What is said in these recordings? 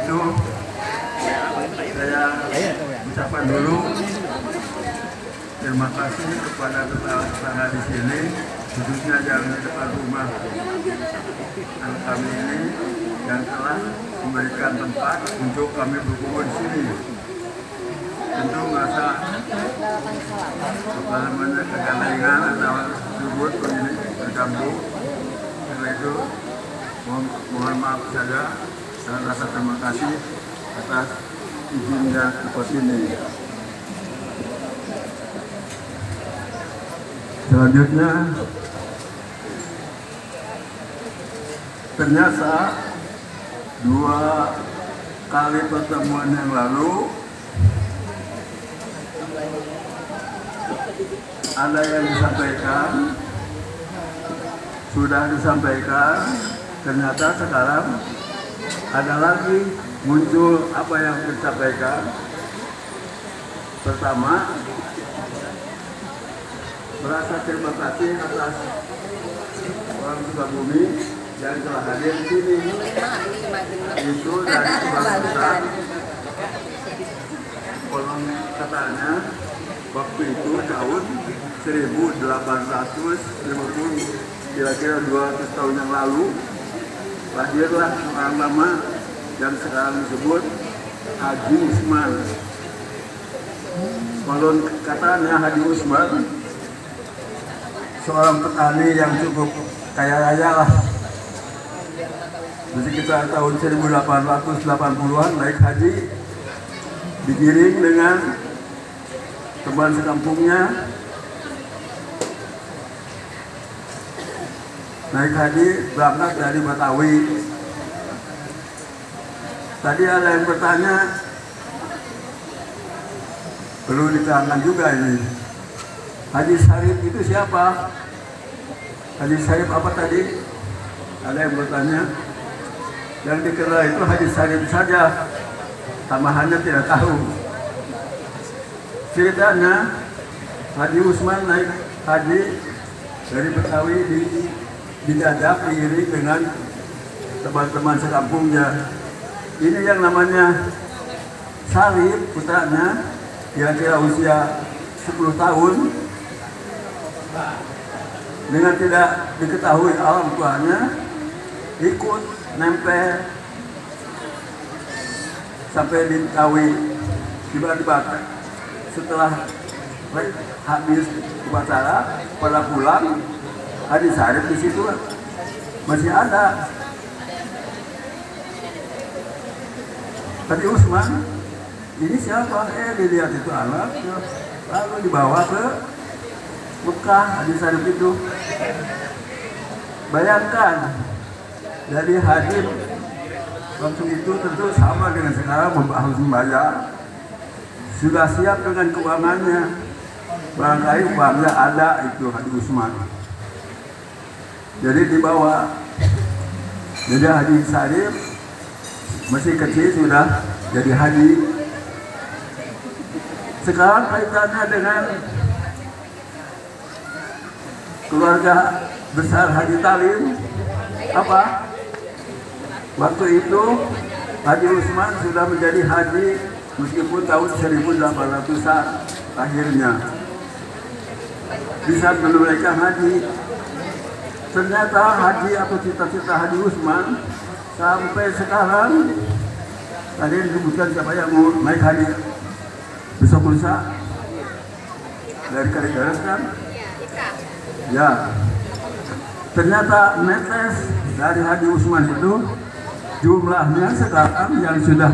itu saya ucapkan dulu terima kasih kepada tetangga di sini, khususnya yang di depan rumah anak kami ini yang telah memberikan tempat untuk kami berkumpul di sini. Tentu merasa kegalengan atau subur begini bergabung. Karena itu mohon maaf saja dan rasa terima kasih atas izinnya seperti ini. Selanjutnya, ternyata 2 kali pertemuan yang lalu ada yang disampaikan, sudah disampaikan, ternyata sekarang ada lagi muncul apa yang disampaikan. Pertama, merasa terima kasih atas orang Sukabumi yang telah hadir di sini. Itu dari kebangsaan. Konon katanya waktu itu tahun 1850, kira-kira 200 tahun yang lalu, lahirlah orang lama yang sekarang disebut Haji Usman. Konon katanya Haji Usman seorang petani yang cukup kaya raya lah. Di sekitar tahun 1880-an naik haji, digiring dengan teman sekampungnya, naik haji berangkat dari Betawi. Tadi ada yang bertanya, perlu diterangkan juga ini, Haji Syarif itu siapa? Haji Syarif apa tadi? Ada yang bertanya. Yang dikenal itu Haji Syarif saja, tambahannya tidak tahu. Ceritanya Haji Usman naik haji dari Betawi dijajak diiring dengan teman-teman sekampungnya. Ini yang namanya Syarif, putranya, kira-kira usia 10 tahun. Dengan tidak diketahui orang tuanya, ikut nempel sampai di Betawi. Tiba-tiba setelah habis upacara, pada pulang, Haji Syarif di situ masih ada. Haji Usman, ini siapa? Dilihat itu anak, lalu dibawa ke Mekah. Haji Syarif itu, bayangkan, dari haji waktu itu tentu sama dengan sekarang, harus membayar, sudah siap dengan keuangannya, barangkali uangnya ada itu Haji Usman. Jadi dibawa. Jadi Haji Syarif masih kecil sudah jadi haji. Sekarang kaitannya dengan keluarga besar Haji Talim apa? Waktu itu Haji Usman sudah menjadi haji meskipun tahun 1800-an akhirnya bisa menunaikan haji. Ternyata haji atau cita-cita Haji Usman sampai sekarang, tadi disebutkan siapa yang mau naik haji besok lusa dari Kaligaras kan? Ya, ternyata netes dari Haji Usman itu jumlahnya sekarang yang sudah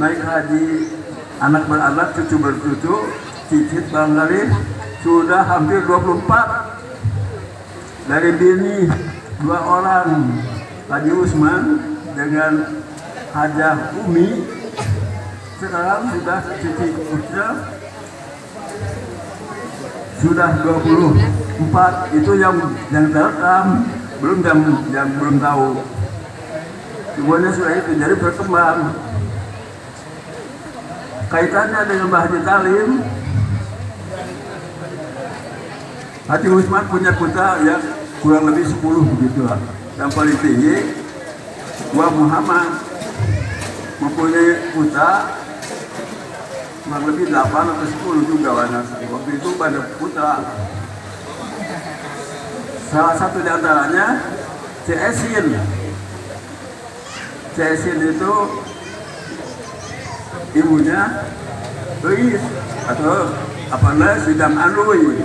naik haji, anak beranak, cucu bercucu, cicit banggarin, sudah hampir 24. Dari bini 2 orang, Haji Usman dengan Hajah Umi, sekarang sudah cucu putra sudah 24. Itu yang terekam, belum yang belum tahu. Semuanya sudah itu, jadi berkembang. Kaitannya dengan Mbah Haji Talim, Haji Usman punya putra ya kurang lebih 10 begitulah. Yang paling tinggi Muhammad putra, kurang lebih 8 atau 10 juga anak. Waktu itu banyak putra. Salah satu di antaranya Cesin. Cesin itu ibunya Lois atau apalah Sidam Anui.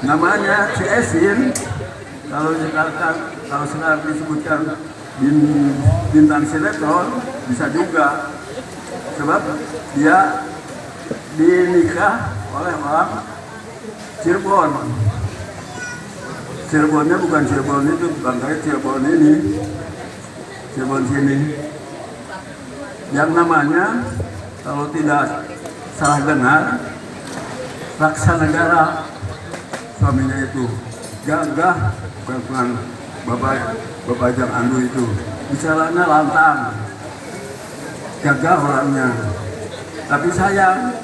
Namanya Cesin. Kalau sekarang disebutkan bintang sinetron bisa juga, sebab dia dinikah oleh orang Cirebon. Cirebonnya bukan Cirebon itu, bukan kayak Cirebon ini, Cirebon sini, yang namanya kalau tidak salah dengar Laksanegara, suaminya itu gagah, bukan Bapak Jang Andu itu, bicaranya lantang, gagah orangnya, tapi sayang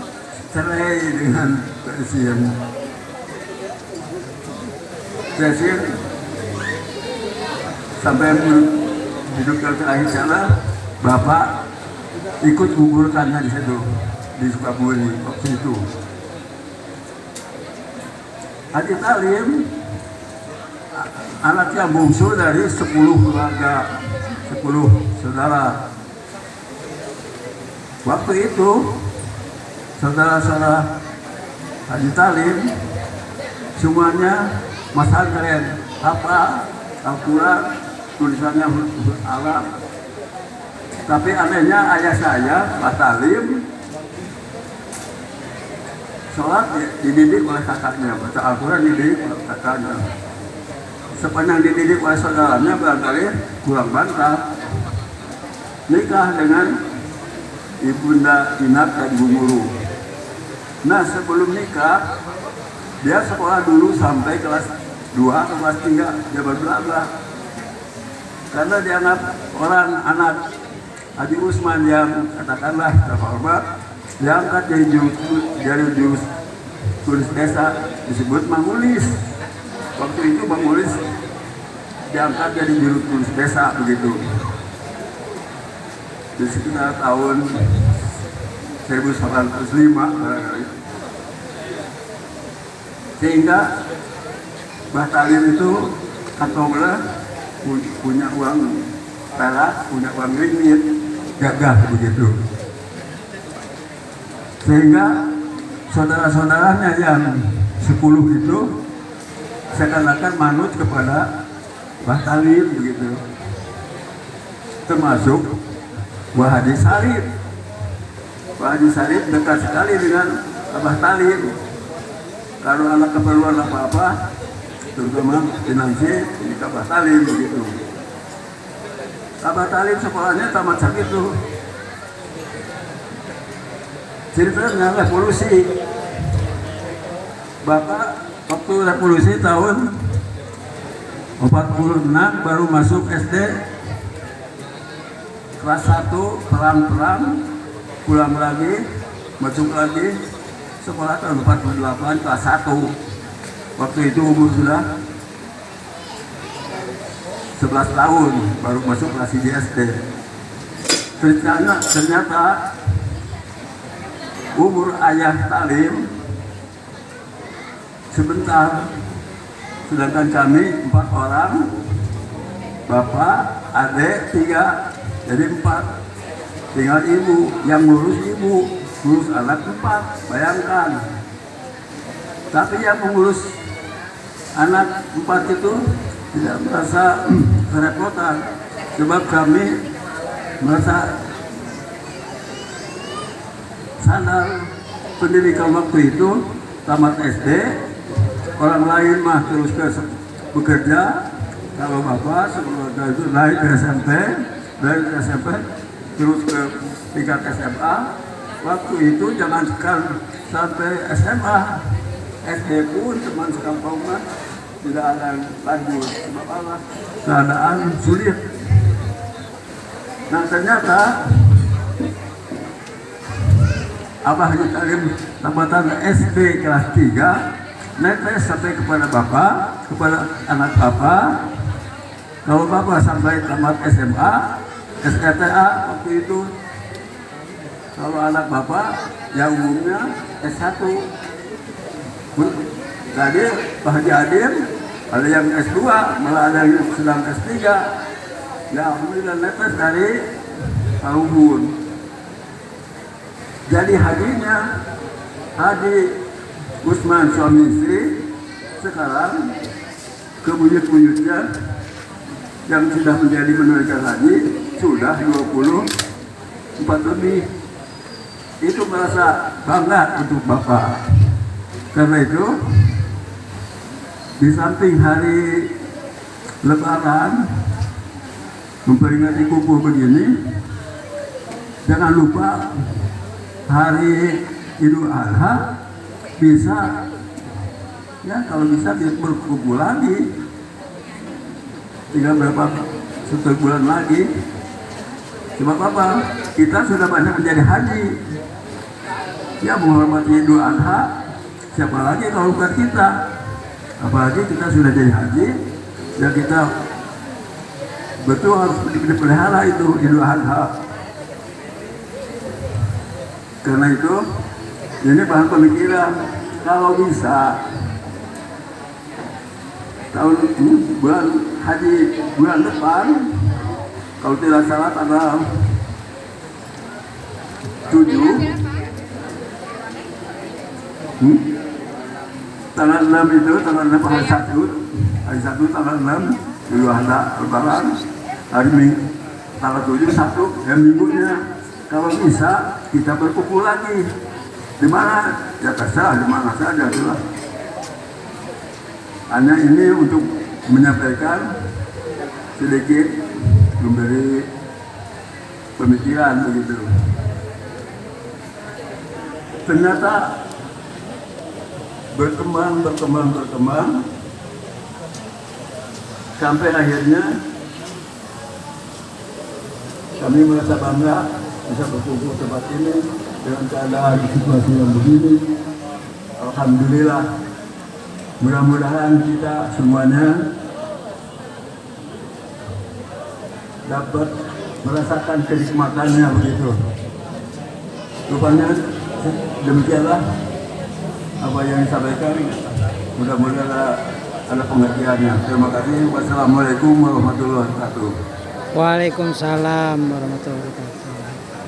cerai dengan Cesin sampai hidup ke akhir sana. Bapak ikut menguburkannya di situ, di Sukabumi waktu itu. Haji Talim anak yang bungsu dari 10 keluarga, 10 saudara. Waktu itu saudara-saudara Haji Talim semuanya masal keren, apa Al-Quran, tulisannya huruf Arab. Tapi anehnya ayah saya, Pak Talim, sholat dididik oleh kakaknya, baca Al-Quran dididik oleh kakaknya. Sepanjang dididik oleh saudaranya barangkali kurang bantah. Nikah dengan Ibunda Inat dan Ibu Muru. Nah, sebelum nikah dia sekolah dulu sampai kelas 2 atau kelas 3, dia berbelajar. Karena dianggap orang anak Haji Usman yang katakanlah terhormat, diangkat jadi jurus tulis desa, disebut Mangulis. Waktu itu Mangulis diangkat jadi jurus tulis desa begitu. Di sekitar tahun 1905 barangkali. Sehingga Mbah Talim itu katakanlah punya uang perak, punya uang ringgit, gagah begitu. Sehingga saudara-saudaranya yang 10 itu seakan-akan manut kepada Mbah Talim begitu. Termasuk Mbah Haji Sarip. Mbah Haji Sarip dekat sekali dengan Mbah Talim. Kalau anak keperluan apa-apa, terutama finansial, ini ke Mbah Talim begitu. Mbah Talim sekolahnya tamat sakit tuh. Ceritanya revolusi. Bapak waktu revolusi tahun 46 baru masuk SD kelas 1, perang-perang, pulang lagi, masuk lagi sekolah tahun 48 kelas 1. Waktu itu umur sudah 11 tahun baru masuk kelas 1 SD. Ternyata umur ayah Talim sebentar, sedangkan kami 4 orang, bapak, adik 3, jadi 4. Tinggal ibu, yang ngurus ibu, ngurus anak 4, bayangkan. Tapi yang mengurus anak 4 itu tidak merasa kerepotan, sebab kami merasa sadar pendidikan waktu itu tamat SD, orang lain mah terus bekerja. Kalau bapak sebelum itu naik ke SMP, dari SMP terus ke tingkat SMA. Waktu itu jangan sampai SMA, SD pun teman sekampungnya tidak ada lanjut, sebab apa? Keadaan sulit. Nah ternyata Abah Haji Talim tamatan SD kelas 3 netes sampai kepada bapak, kepada anak bapak. Kalau bapak sampai tamat SMA, SKTA waktu itu. Kalau anak bapak yang umumnya S1. Tadi Pak Haji Adil ada yang S2, malah ada yang sedang S3. Ya alhamdulillah netes dari tahun. Jadi hajinya Haji Usman suami istri sekarang kebuyut-buyutnya yang sudah menjadi menunaikan haji sudah 24 lebih. Itu merasa bangga untuk Bapak. Karena itu di samping hari Lebaran memperingati kukuh begini, jangan lupa hari Idul Adha bisa, ya kalau bisa berkumpul lagi. Tinggal berapa satu bulan lagi. Sebab apa? Kita sudah banyak menjadi haji. Ya menghormati Idul Adha. Siapa lagi kalau bukan kita? Apalagi kita sudah jadi haji, ya kita betul harus dipelihara itu Idul Adha. Karena itu ini bahan pemikiran, kalau bisa tahun bulan haji bulan depan, kalau tidak salah tanggal 7 tanggal 6 itu, tanggal 6 hari Sabtu tanggal 6 Idul Adha Lebaran, hari Minggu tanggal 7 Sabtu dan minggunya kalau bisa kita berkumpul lagi. Di mana? Ya terserah, di mana saja itulah. Hanya ini untuk menyampaikan sedikit, memberi pemikiran begitu. Ternyata berkembang sampai akhirnya kami merasa bangga bisa berkumpul tempat ini dengan keadaan situasi yang begini. Alhamdulillah, mudah-mudahan kita semuanya dapat merasakan kenikmatannya begitu. Rupanya demikianlah apa yang disampaikan, mudah-mudahan ada pengertiannya. Terima kasih. Wassalamualaikum warahmatullahi wabarakatuh. Waalaikumsalam warahmatullahi wabarakatuh.